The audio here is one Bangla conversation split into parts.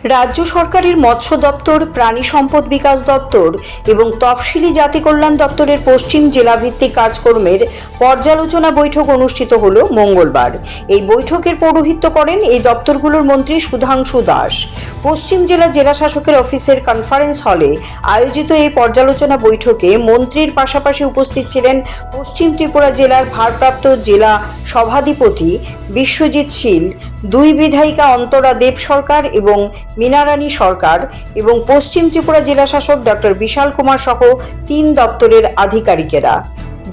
রাজ্য সরকারের মৎস্য দপ্তর, প্রাণী সম্পদ বিকাশ দপ্তর এবং তফসিলি জাতি কল্যাণ দপ্তরের পশ্চিম জেলাভিত্তিক কাজকর্মের পর্যালোচনা বৈঠক অনুষ্ঠিত হল মঙ্গলবার। এই বৈঠকের পৌরোহিত্য করেন এই দপ্তরগুলোর মন্ত্রী সুধাংশু দাস। পশ্চিম জেলা জেলাশাসকের অফিসের কনফারেন্স হলে আয়োজিত এই পর্যালোচনা বৈঠকে মন্ত্রীর পাশাপাশি উপস্থিত ছিলেন পশ্চিম ত্রিপুরা জেলার ভারপ্রাপ্ত জেলা সভাধিপতি বিশ্বজিৎ শীল, দুই বিধায়িকা অন্তরা দেব সরকার এবং মীনারানী সরকার এবং পশ্চিম ত্রিপুরা জেলাশাসক ডক্টর বিশাল কুমার সহ 3 দপ্তরের আধিকারিকেরা।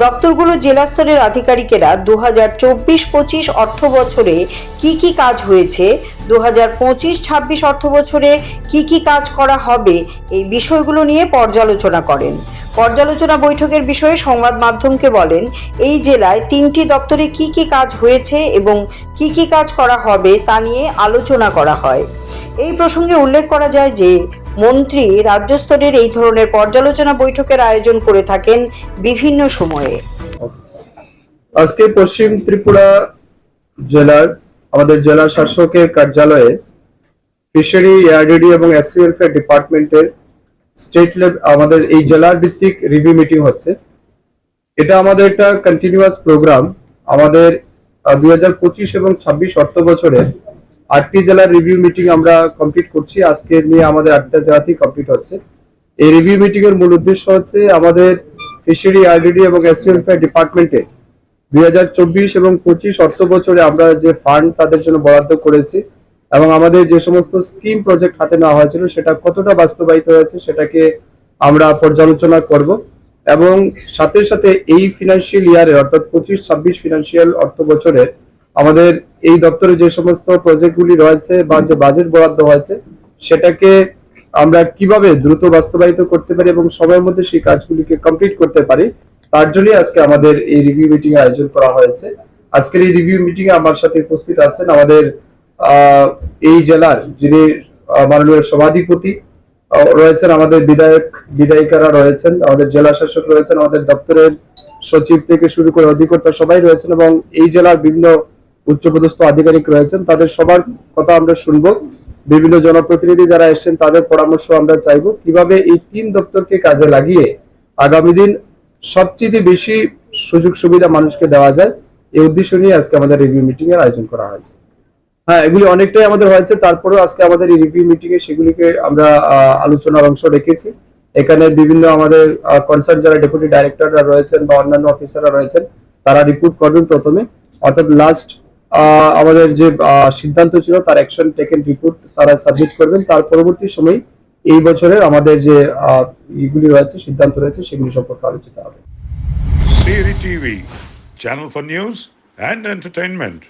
দপ্তরগুলো জেলা স্তরের আধিকারিকেরা 2024-25 অর্থ বছরে কি কাজ হয়েছে, 2025-26 অর্থ বছরে কি কাজ করা হবে, এই বিষয়গুলো নিয়ে পর্যালোচনা করেন। পর্যালোচনা বৈঠকের বিষয়ে সংবাদ মাধ্যমকে বলেন, এই জেলায় 3টি দপ্তরে কি কাজ হয়েছে এবং কি কাজ করা হবে তা নিয়ে আলোচনা করা হয়। এই প্রসঙ্গে উল্লেখ করা যায় যে মন্ত্রী রাজ্য স্তরের এই ধরনের পর্যালোচনা বৈঠকের আয়োজন করে থাকেন বিভিন্ন সময়ে। আজকে পশ্চিম ত্রিপুরা জেলার আমাদের জেলা শাসকের কার্যালয়ে ফিশারি, এআরডিডি এবং এসসি ওয়েলফেয়ার ডিপার্টমেন্টের স্টেট লেভেল আমাদের এই জেলার ভিত্তিক রিভিউ মিটিং হচ্ছে। এটা আমাদের একটা কন্টিনিউয়াস প্রোগ্রাম। আমাদের 2025 এবং 26 অর্থ বছরে 8টি জেলার রিভিউ মিটিং আমরা কমপ্লিট করছি। আজকে নিয়ে আমাদের 8টা জেলাতেই কমপ্লিট হচ্ছে। এই রিভিউ মিটিং এর মূল উদ্দেশ্য হচ্ছে আমাদের ফিশারি, আরডিডি এবং এসসি ওয়েলফেয়ার ডিপার্টমেন্টে 2024 এবং 25 অর্থ বছরে আমরা যে ফান্ড তাদের জন্য বরাদ্দ করেছি এবং আমাদের যে সমস্ত স্কিম প্রজেক্ট হাতে নেওয়া হয়েছিল সেটা কতটা বাস্তবায়িত হয়েছে সেটাকে আমরা পর্যালোচনা করব এবং সাথে সাথে এই ফিনান্সিয়াল ইয়ারের অর্থাৎ 25-26 ফিনান্সিয়াল অর্থ বছরে আমাদের এই দপ্তরে যে সমস্ত প্রজেক্টগুলি রয়েছে বা যে বাজেট বরাদ্দ হয়েছে সেটাকে আমরা কিভাবে দ্রুত বাস্তবায়িত করতে পারি এবং সময়ের মধ্যে সেই কাজগুলিকে কমপ্লিট করতে পারি, তার জন্যই আজকে আমাদের এই রিভিউ মিটিং এর আয়োজন করা হয়েছে। আজকের এই রিভিউ মিটিং এ আমার সাথে উপস্থিত আছেন আমাদের এই জেলার যিনি মাননীয় সভাধিপতি রয়েছেন, আমাদের বিধায়িকারা রয়েছেন, আমাদের জেলা শাসক রয়েছেন, আমাদের দপ্তরের সচিব থেকে শুরু করে অধিকর্তা সবাই রয়েছেন এবং এই জেলার বিভিন্ন উচ্চপদস্থ আধিকারিক রয়েছেন। তাদের সবার কথা আমরা শুনবো। বিভিন্ন জনপ্রতিনিধি যারা এসেছেন তাদের পরামর্শ আমরা চাইবো কিভাবে এই 3 দপ্তরকে কাজে লাগিয়ে আগামী দিন সবচেয়ে বেশি সুযোগ সুবিধা মানুষকে দেওয়া যায়, এই উদ্দেশ্য নিয়ে আজকে আমাদের রিভিউ মিটিং এর আয়োজন করা হয়েছে। হ্যাঁ, এগুলি অনেকটাই আমাদের হয়েছে, তারপরেও আজকে আমাদের এই রিভিউ মিটিং এ সেগুলিকে আমরা আলোচনার অংশ রেখেছি। এখানে বিভিন্ন আমাদের কনসার্ন যারা ডেপুটি ডাইরেক্টররা রয়েছেন বা অন্যান্য অফিসাররা রয়েছেন তারা রিপোর্ট করবেন প্রথমে, অর্থাৎ লাস্ট আমাদের যে সিদ্ধান্ত ছিল তার অ্যাকশন টেকেন রিপোর্ট তারা সাবমিট করবেন। তার পরবর্তী সময় এই বছরের আমাদের যে এগুলি রয়েছে সিদ্ধান্ত রয়েছে সেগুলি সম্পর্কে আলোচিত হবে। CRI TV, channel for news and entertainment.